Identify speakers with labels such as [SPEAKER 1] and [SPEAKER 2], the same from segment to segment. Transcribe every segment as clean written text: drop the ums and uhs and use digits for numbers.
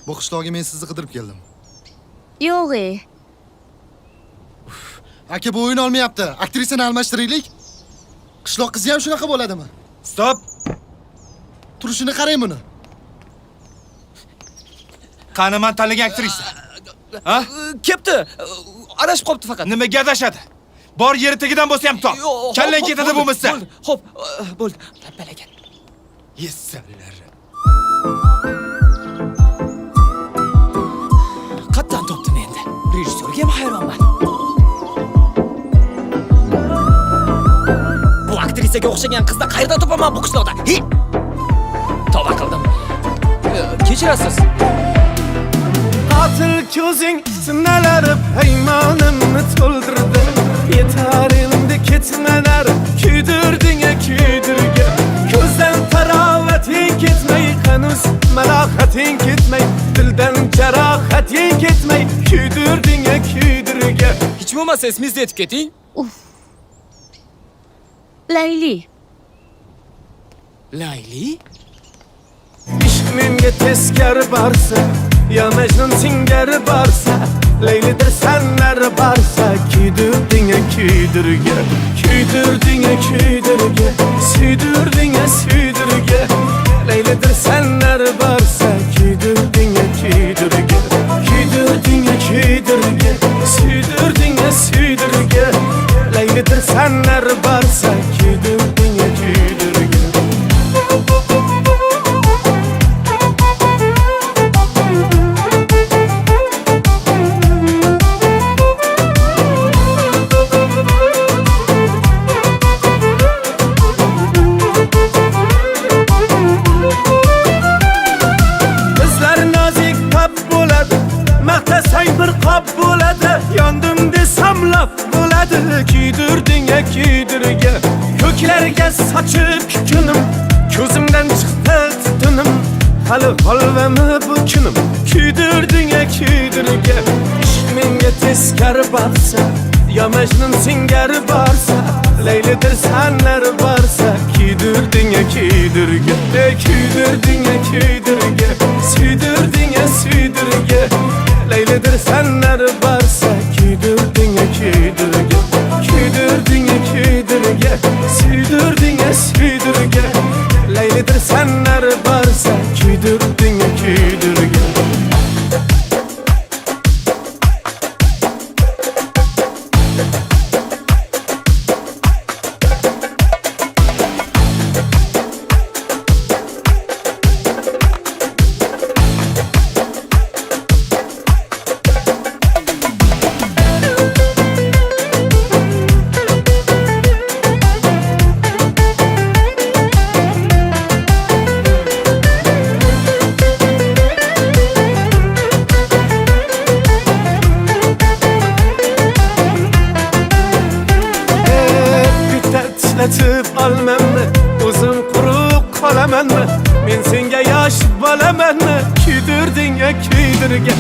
[SPEAKER 1] Bu qishloqqa men sizni qidirib keldim.
[SPEAKER 2] Yo'q.
[SPEAKER 1] Aka, bu o'yin olmayapti. Aktrisani almashtiraylik. Qishloq qizi ham shunaqa bo'ladimi?
[SPEAKER 3] Stop!
[SPEAKER 1] Turishini qarang buni.
[SPEAKER 3] Qani men tanlagan aktrisa? Ha?
[SPEAKER 4] Kepti. Adashib qopti faqat.
[SPEAKER 3] Nimaga adashadi? Bor yeri tagidan bo'lsa ham top. Kallang ketadi bo'lmasa.
[SPEAKER 4] Xo'p, bo'ldi. Tabbalagan.
[SPEAKER 3] Yessallar.
[SPEAKER 4] Qatdan topdim endi. Rejissyorga ham hayronman. Bu aktrisaga o'xshagan qizni qayerdan topaman bu qishloqda? Tavba qildim. Kechirasiz.
[SPEAKER 5] Qatil ko'zing sinalarib haymonimni to'ldirdi. Yetar endi ketmalar, kuydirding kuydirga. Ko'zdan tarovating ketmay, hanuz malohating ketmay, dildan jarohating ketmay, kuydirding kuydirga.
[SPEAKER 4] Hech bo'lmasa esingizda yetib keting.
[SPEAKER 2] Layli.
[SPEAKER 4] Layli?
[SPEAKER 5] Ishq menga teskari borsa, ya Majnun singari borsa, Laylidir sanlari borsa, kuydirding kuydirga, kuydirding kuydirga, suydirding suydirga. Laylidir sanlari borsa, kuydirding kuydirga, kuydirding kuydirga, suydirding suydirga. Laylidir sanlari borsa, kuydirding kuydirga. Yondim desam laf bo'ladi, kuydirding kuydirga. Ko'klarga sochib kunim, ko'zimdan chiqdi tutunim. Hali holvami bu kunim, kuydirding kuydirga. Ishq menga teskari borsa, ya Majnun singari borsa, Laylidir sanlar borsa, kuydirding kuydirga, kuydirding kuydirga, suydirding suydirga. Laylidir sanlar borsa, kuydirding kuydirga, kuydirding kuydirga, suydirding suydirga. Laylidir sanlar borsa, kuydirding kuydirga. Titretib olmanmi, o'zim quruq qolamanmi? Men senga yosh bolamanmi? Kuydirding kuydirga,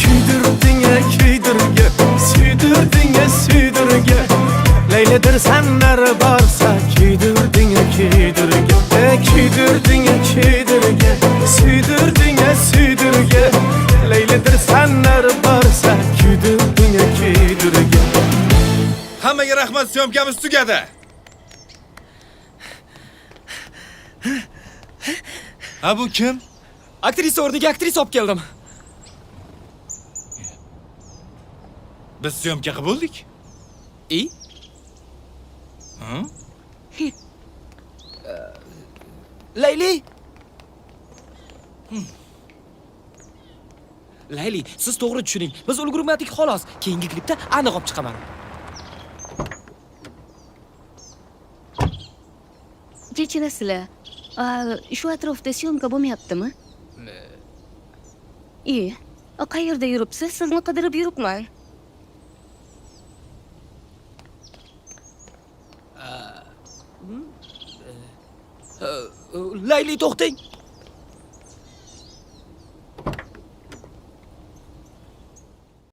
[SPEAKER 5] kuydirding kuydirga, suydirding suydirga. Laylidir sanlar borsa, kuydirding kuydirga, kuydirding kuydirga, suydirding suydirga. Laylidir sanlar borsa, kuydirding kuydirga.
[SPEAKER 3] Hammaga rahmat, syomkamiz tugadi. Ha, bu kim?
[SPEAKER 4] Aktrisa o'rniga aktrisa olib keldim.
[SPEAKER 3] Biz syomka qilib bo'ldik. Ha?
[SPEAKER 4] Layli. Layli, siz to'g'ri tushuning. Biz ulgurmadik xolos. Keyingi klipda aniq olib chiqaman.
[SPEAKER 2] Kechirasizlar. Shu atrofda syomka bo'lmayaptimi? Qayerda yuribsiz? Sizni qidirib yuribman.
[SPEAKER 4] Layli, to'xtang.